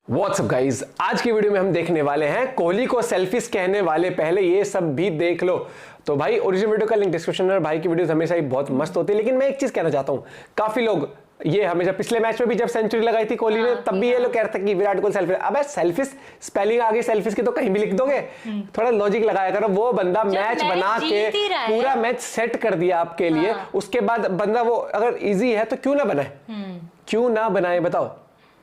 What's up guys, आज की video में हम देखने वाले हैं कोहली को सेल्फिश कहने वाले पहले ये सब भी देख लो। तो भाई ओरिजिनल वीडियो का लिंक डिस्क्रिप्शन में, भाई की वीडियोस हमेशा ही बहुत मस्त होती है। लेकिन मैं एक चीज कहना चाहता हूँ, काफी लोग ये हमेशा पिछले मैच में भी जब सेंचुरी लगाई थी कोहली ने, तब भी ये लोग कह रहे थे कि विराट कोहली सेल्फिश। अबे सेल्फिश स्पेलिंग आगे सेल्फिश की तो कहीं भी लिख दोगे, थोड़ा लॉजिक लगाया करो। वो बंदा मैच बना के पूरा मैच सेट कर दिया आपके लिए, उसके बाद बंदा वो अगर इजी है तो क्यों ना बनाए, क्यों ना बनाए बताओ।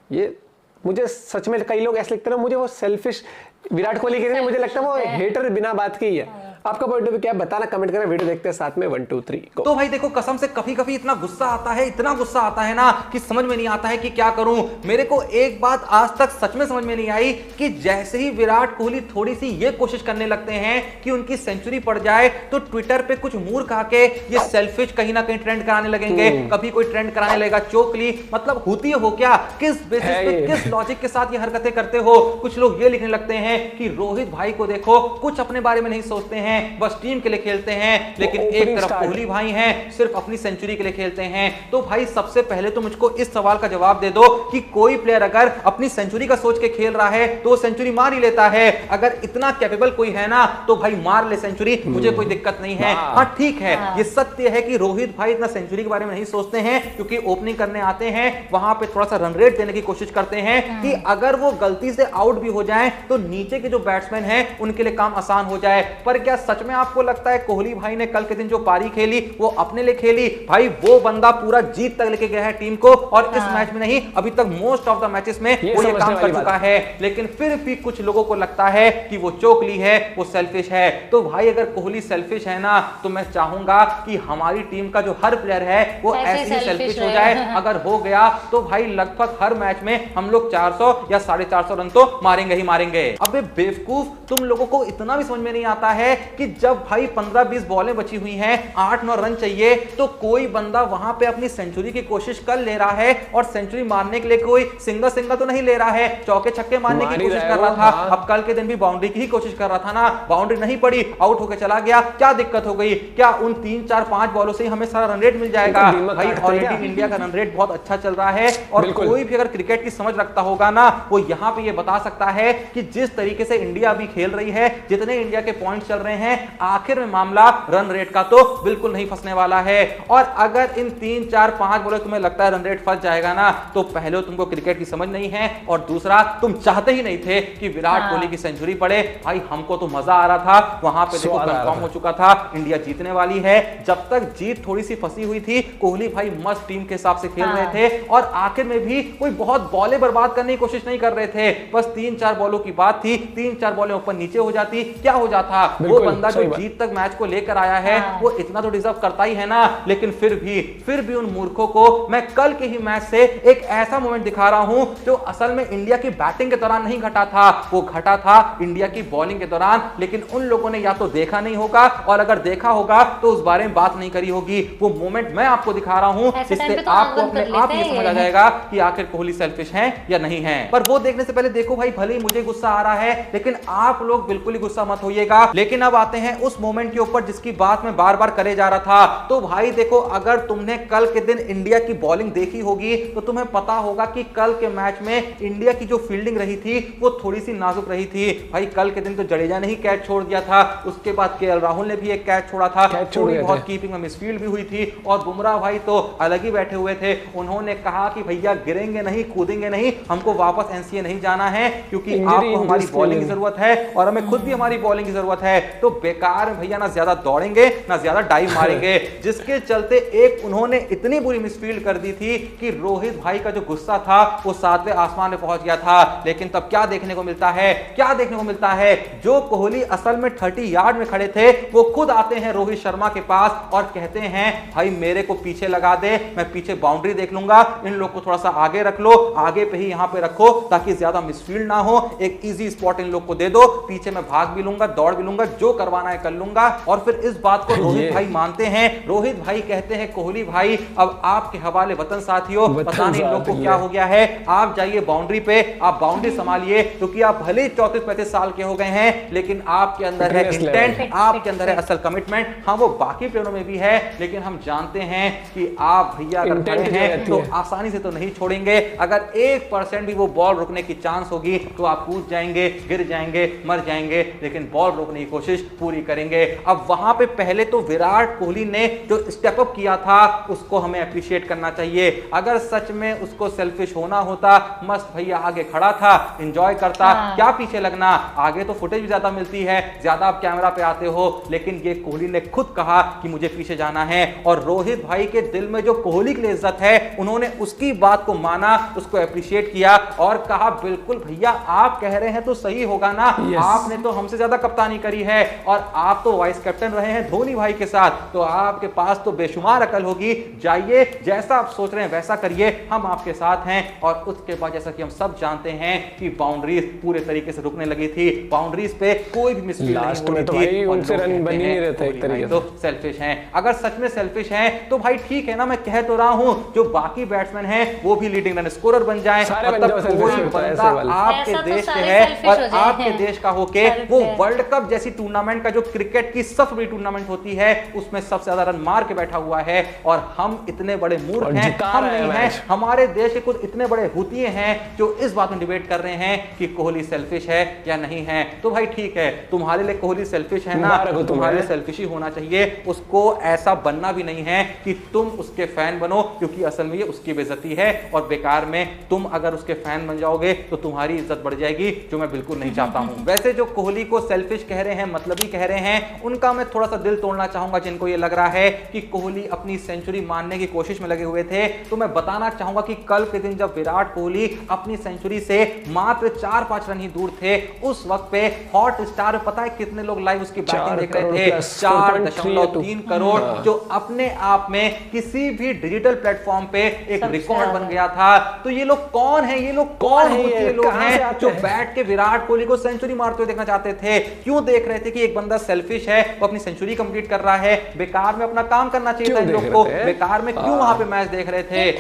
ये मुझे सच में कई लोग ऐसे लिखते हैं, मुझे वो सेल्फिश विराट कोहली के लिए मुझे लगता है वो हेटर बिना बात के ही है। आपका पॉइंट ऑफ व्यू क्या है बताना कमेंट करें। वीडियो देखते हैं साथ में 1 2 3 गो। तो भाई देखो, कसम से कभी कभी इतना गुस्सा आता है, इतना गुस्सा आता है ना कि समझ में नहीं आता है कि क्या करूं। मेरे को एक बात आज तक सच में समझ में नहीं आई कि जैसे ही विराट कोहली थोड़ी सी ये कोशिश करने लगते हैं कि उनकी सेंचुरी पड़ जाए, तो ट्विटर पे कुछ मूर्ख आके ये सेल्फिश कहीं ना कहीं ट्रेंड कराने लगेंगे। कभी कोई ट्रेंड कराने लगेगा चोकली, मतलब होती हो क्या, किस बेसिस पे, किस लॉजिक के साथ ये हरकतें करते हो। कुछ लोग ये लिखने लगते हैं कि रोहित भाई को देखो, कुछ अपने बारे में नहीं सोचते हैं, बस टीम के लिए खेलते हैं। लेकिन एक तरफ कोहली भाई हैं, सिर्फ अपनी सेंचुरी के लिए खेलते हैं। तो भाई सबसे पहले तो मुझको इस सवाल का जवाब दे दो कि कोई प्लेयर अगर अपनी सेंचुरी का सोच के खेल रहा है तो सेंचुरी मार ही लेता है। अगर इतना कैपेबल कोई है ना तो भाई मार ले सेंचुरी, मुझे कोई दिक्कत नहीं है। हाँ ठीक है, ये सत्य है कि रोहित भाई इतना सेंचुरी के बारे में नहीं सोचते हैं, क्योंकि ओपनिंग करने आते हैं, वहां पे थोड़ा सा रन रेट देने की कोशिश करते हैं कि अगर वो गलती से आउट भी हो जाए तो नीचे के जो बैट्समैन हैं उनके लिए काम आसान हो जाए। पर क्या सच में आपको लगता है कोहली भाई ने कल के दिन जो पारी खेली वो अपने लिए खेली? भाई वो बंदा पूरा जीत तक लेके गया है टीम को, और इस मैच में नहीं, अभी तक मोस्ट ऑफ द मैचेस में वो ये काम कर चुका है। लेकिन फिर भी कुछ लोगों को लगता है कि वो चोकली है, वो सेल्फिश है। तो भाई अगर कोहली सेल्फिश है ना, तो मैं चाहूंगा कि हमारी टीम का जो हर प्लेयर है वो ऐसे ही सेल्फिश हो जाए। अगर हो गया तो भाई लगभग हर मैच में हम लोग 400 या 450 रन तो मारेंगे ही मारेंगे। अबे बेवकूफ, तुम लोगों को इतना भी समझ में नहीं आता है कि जब भाई 15-20 बॉलें बची हुई हैं, 8-9 रन चाहिए, तो कोई बंदा वहां पे अपनी सेंचुरी की कोशिश कर ले रहा है, और सेंचुरी मारने के लिए कोई सिंगल तो नहीं ले रहा है, चौके छक्के मारने की कोशिश कर रहा था। अब कल के दिन भी बाउंड्री की ही कोशिश कर रहा था ना, बाउंड्री नहीं पड़ी, आउट होकर चला गया। क्या दिक्कत हो गई? क्या उन 3-4-5 बॉलों से हमें सारा रन रेट मिल जाएगा? भाई ऑलरेडी इंडिया का रन रेट बहुत अच्छा चल रहा है, और कोई भी अगर क्रिकेट की समझ रखता होगा ना, वो यहां पे ये बता सकता है कि जिस तरीके से इंडिया अभी खेल रही है, जितने इंडिया के पॉइंट चल रहे हैं, आखिर में मामला रन रेट का तो बिल्कुल नहीं फंसने वाला है। और अगर इन 3-4-5 बॉलों तुम्हें लगता है रन रेट फंस जाएगा ना, तो पहले तुमको क्रिकेट की समझ नहीं है, और दूसरा तुम चाहते ही नहीं थे कि विराट कोहली की सेंचुरी पड़े। भाई हमको तो मजा आ रहा था, वहां पे देखो कंफर्म हो चुका था इंडिया जीतने वाली है। जब तक जीत थोड़ी सी फंसी हुई थी, कोहली भाई मस्त टीम के हिसाब से खेल रहे थे, और आखिर में भी कोई बहुत बॉलें बर्बाद करने की कोशिश नहीं कर रहे थे। बस 3-4 बॉलों की बात थी, 3-4 बॉलें ऊपर नीचे हो जाती, क्या हो जाता? वो बंदा जो जीत तक मैच को लेकर आया है वो इतना तो डिजर्व करता ही है ना। लेकिन फिर भी उन मूर्खों को मैं कल के ही मैच से एक ऐसा मोमेंट दिखा रहा हूं जो असल में इंडिया की बैटिंग के दौरान नहीं घटा था, वो घटा था इंडिया की बॉलिंग के दौरान। लेकिन उन लोगों ने या तो देखा नहीं होगा, और अगर देखा होगा तो उस बारे में बात नहीं करी होगी। वो मोमेंट मैं आपको दिखा रहा हूं, जिससे आपको अपने आप ये समझ आ जाएगा कि आखिर कोहली सेल्फिश है या नहीं है। पर वो देखने से पहले देखो भाई, भले ही मुझे गुस्सा आ रहा है, लेकिन आप लोग बिल्कुल ही गुस्सा मत होइएगा। लेकिन अब आते हैं उस मोमेंट के ऊपर जिसकी बात मैं बार बार करे जा रहा था। तो भाई देखो, अगर तुमने कल के दिन इंडिया की बॉलिंग देखी होगी तो तुम्हें पता होगा कि कल के मैच में इंडिया की जो फील्डिंग रही थी वो थोड़ी सी नाजुक रही थी। भाई कल के दिन तो जडेजा ने ही कैच छोड़ दिया था, उसके बाद केएल राहुल ने भी एक कैच छोड़ा था, थोड़ी बहुत कीपिंग में मिसफील्ड भी हुई थी, और बुमराह भाई तो अलग ही बैठे हुए थे। उन्होंने कहा कि भैया गिरेंगे नहीं, कूदेंगे नहीं, हमको वापस एनसीए नहीं जाना है, क्योंकि आपको हमारी बॉलिंग की जरूरत है और हमें खुद भी हमारी बॉलिंग की जरूरत है। तो बेकार भैया ना ज्यादा दौड़ेंगे ना ज्यादा डाइव मारेंगे, जिसके चलते एक उन्होंने इतनी बुरी मिसफील्ड कर दी थी कि रोहित भाई का जो गुस्सा था वो 7वें आसमान में पहुंच गया था। लेकिन तब क्या देखने को मिलता है, क्या देखने को मिलता है? जो कोहली असल में 30 यार्ड में खड़े थे, वो खुद आते हैं रोहित शर्मा के पास और कहते हैं भाई मेरे को पीछे लगा दे, मैं पीछे बाउंड्री देख लूंगा, इन लोग को थोड़ा सा आगे रख लो, आगे पे ही यहां पे रखो ताकि ज्यादा मिसफील्ड ना हो, एक इजी स्पॉट इन लोग को दे दो, पीछे मैं भाग भी लूंगा, दौड़ भी लूंगा, जो करवाना है कर लूंगा। और फिर इस बात को रोहित भाई मानते हैं। रोहित भाई कहते हैं कोहली भाई अब आपके हवाले वतन साथियों, पता नहीं लोग को क्या हो गया है, आप जाइए बाउंड्री पे, आप बाउंड्री संभालिए, क्योंकि आप भले 34-35 साल के हो गए हैं, लेकिन आपके अंदर है इंटेंट, आपके अंदर है असल कमिटमेंट। हाँ वो बाकी प्लेयरों में भी है, लेकिन हम जानते हैं कि आप भैया अगर खड़े हैं तो आसानी से तो नहीं छोड़ेंगे। अगर 1% भी वो बॉल रुकने की चांस होगी तो आप कूद जाएंगे, गिर जाएंगे, मर जाएंगे, लेकिन बॉल रोकने की कोशिश पूरी करेंगे। अब वहां पे पहले तो विराट कोहली ने जो स्टेप अप किया था उसको हमें अप्रिशिएट करना चाहिए। अगर सच में उसको सेल्फिश होना होता, मस्त भैया आगे खड़ा था, एंजॉय करता, क्या पीछे लगना, आगे तो फुटेज भी ज्यादा मिलती है, ज्यादा आप कैमरा पे आते हो, लेकिन ये कोहली ने खुद कहा कि मुझे पीछे जाना है। और रोहित भाई के दिल में जो कोहली के लिए इज्जत है, उन्होंने उसकी बात को माना, उसको अप्रिशिएट किया और कहा बिल्कुल भैया आप कह रहे हैं तो सही होगा ना, आपने तो हमसे ज्यादा कप्तानी करी है और आप तो वाइस कैप्टन रहे हैं धोनी भाई के साथ, तो आपके पास तो बेशुमार अकल होगी, जाइए जैसा आप सोच रहे हैं वैसा करिए, हम आपके साथ हैं। और उसके बाद जैसा कि हम सब जानते हैं कि बाउंड्रीज पूरे तरीके से रुकने लगी थी, बाउंड्रीज पे कोई भी मिस्टेक नहीं हो रही थी, उनसे रन बन ही नहीं रहता एक तरीके से। तो सेल्फिश हैं, अगर सच में सेल्फिश हैं तो भाई ठीक है ना, मैं कह तो रहा हूं जो बाकी बैट्समैन हैं वो भी लीडिंग रन स्कोरर बन जाएं, मतलब कोई बंदा आपके देश के है और आपके देश का होके वो वर्ल्ड कप जैसी टूर्नामेंट का जो क्रिकेट की सबसे बड़ी टूर्नामेंट होती है उसमें सबसे ज्यादा रन मार के बैठा हुआ है, और हम इतने बड़े मूर्ख हैं, हम नहीं हैं, हमारे देश के कुछ इतने बड़े हुतिये हैं जो इस बात में डिबेट कर रहे हैं कि कोहली सेल्फिश है या नहीं है। तो भाई ठीक है, तुम्हारे लिए कोहली सेल्फिश है ना, तुम्हारे लिए सेल्फिश ही होना चाहिए, उसको ऐसा बनना भी नहीं है कि तुम उसके फैन बनो, क्योंकि असल में ये उसकी बेइज्जती है और बेकार में तुम अगर उसके फैन बन जाओगे तो तुम्हारी इज्जत बढ़ जाएगी, जो मैं बिल्कुल नहीं चाहता हूं। वैसे जो कोहली को सेल्फिश कह रहे हैं, मतलबी कह रहे हैं, उनका मैं थोड़ा सा दिल तोड़ना चाहूंगा। जिनको ये लग रहा है कि कोहली अपनी सेंचुरी मारने की कोशिश में लगे हुए थे, तो मैं बताना चाहूंगा कि कल के दिन जब विराट कोहली अपनी सेंचुरी से मात्र 4-5 रन ही दूर थे, उस वक्त पे हॉट स्टार पता है कितने लोग लाइव उसकी बैटिंग देख रहे थे, 4.3 करोड़, जो अपने आप में किसी भी डिजिटल प्लेटफॉर्म पे एक रिकॉर्ड बन गया था। तो ये लोग कौन है, ये लोग कौन है, लोग हैं जो बैठ के विराट कोहली को सेंचुरी मारते हुए देखना चाहते थे? क्यों देख रहे थे कि एक बंदा सेल्फिश है, वो अपनी सेंचुरी कंप्लीट कर रहा है, बेकार में अपना काम करना चाहिए था इन लोग को, बेकार में क्यों वहां पे मैच देख रहे थे?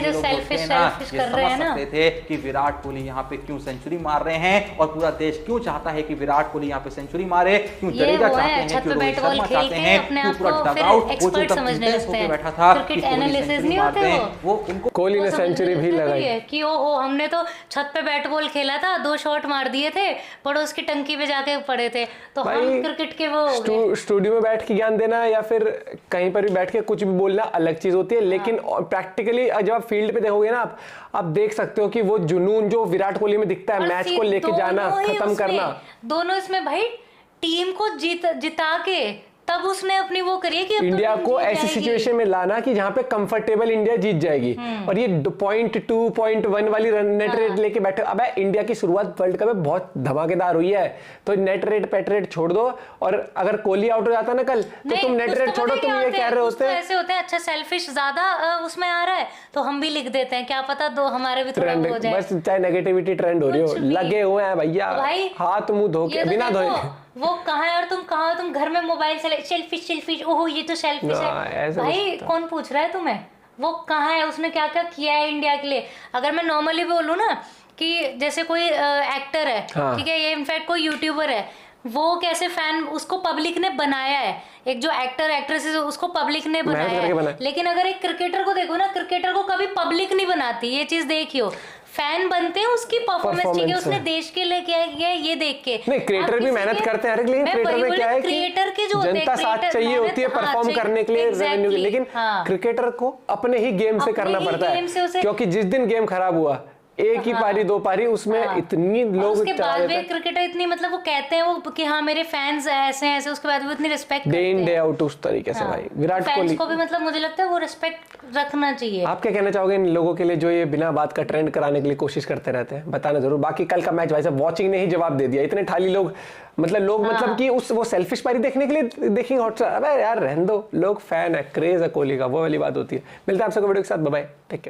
जो सेल्फिश कर रहे हैं ना, थे कि विराट कोहली यहाँ पे क्यों सेंचुरी मार रहे हैं और पूरा देश क्यों चाहता है कि विराट कोहली यहाँ पे सेंचुरी मारे, क्यों जडेजा चाहते हैं, क्यों रोहित शर्मा चाहते हैं, क्यों पूरा डगआउट वो जो होके बैठा था कि कोहली सेंचुरी मार दे, वो उनको कोहली ने सेंचुरी भी लगाई कि ओहो हमने तो छत पे बैट बॉल खेला था, 2 शॉट मार दिए थे, पड़ोस की टंकी पे जाके पड़े थे, तो हम क्रिकेट के वो स्टूडियो में बैठ के ज्ञान देना या फिर कहीं पर भी बैठ के कुछ भी बोलना अलग चीज होती है, लेकिन प्रैक्टिकली जब आप फील्ड पे देखोगे ना, आप देख सकते हो कि वो जुनून जो विराट कोहली में दिखता है, मैच को लेके जाना, खत्म करना, दोनों इसमें भाई टीम को जिता के तब उसने अपनी वो करी कि इंडिया को ऐसी सिचुएशन में लाना कि जहां पे कंफर्टेबल इंडिया जीत जाएगी, और ये 0.2 0.1 वाली रन नेट रेट लेके बैठे। अब इंडिया की शुरुआत वर्ल्ड कप में बहुत धमाकेदार हुई है, तो नेट रेट पेट रेट छोड़ दो, और अगर कोहली आउट हो जाता ना कल तो तुम नेट रेट छोड़ो, तुम ये कह रहे होते ऐसे होते हैं, अच्छा सेल्फिश ज्यादा उसमें आ रहा है तो हम भी लिख देते हैं, क्या पता दो हमारे भी थोड़ा हो जाए, बस चाहे नेगेटिविटी ट्रेंड हो रही हो, लगे हुए हैं भैया हाथ मुंह धो के बिना धोए। वो कहाँ है और तुम कहाँ हो, तुम घर में मोबाइल से सेल्फिश ओहो ये तो सेल्फिश है भाई, कौन पूछ रहा है तुम्हें? वो कहाँ है, उसने क्या क्या किया है इंडिया के लिए? अगर मैं नॉर्मली बोलूँ ना कि जैसे कोई एक्टर है, ठीक है, ये इनफैक्ट कोई यूट्यूबर है, वो कैसे फैन उसको पब्लिक ने बनाया है, एक जो एक्टर एक्ट्रेस है उसको पब्लिक ने बनाया है, लेकिन अगर एक क्रिकेटर को देखो ना, क्रिकेटर को कभी पब्लिक नहीं बनाती, ये चीज देखियो, फैन बनते हैं उसकी परफॉर्मेंस, ठीक है, उसने देश के लिए क्या किया है ये देख के। नहीं, क्रिएटर भी मेहनत करते हैं, लेकिन क्रिएटर में क्या है कि क्रिएटर के जो जनता साथ चाहिए होती है परफॉर्म करने के लिए, रेवेन्यू के, लेकिन क्रिकेटर को अपने ही गेम से करना पड़ता है, क्योंकि जिस दिन गेम खराब हुआ, एक ही पारी 2 पारी उसमें इतनी लोग, उसके बाद भी क्रिकेटर इतनी, मतलब वो कहते हैं वो कि हाँ मेरे फैंस ऐसे हैं ऐसे, उसके बाद भी इतनी respect day in day out उस तरीके से भाई विराट कोहली को भी, मतलब मुझे लगता है वो रिस्पेक्ट रखना चाहिए। आप क्या कहना चाहोगे इन लोगों के लिए जो ये बिना बात का ट्रेंड कराने के लिए कोशिश करते रहते हैं? बताना जरूर। बाकी कल का मैच भाई साहब वॉचिंग ने ही जवाब दे दिया, इतने ठाली लोग, मतलब कि उस वो सेल्फिश पारी देखने के लिए देखेंगे हॉटस्टार, अबे यार रहने दो, लोग फैन है, क्रेज है कोहली का, वो वाली बात होती है। मिलते हैं आप सबको वीडियो के साथ, बाय बाय, टेक केयर।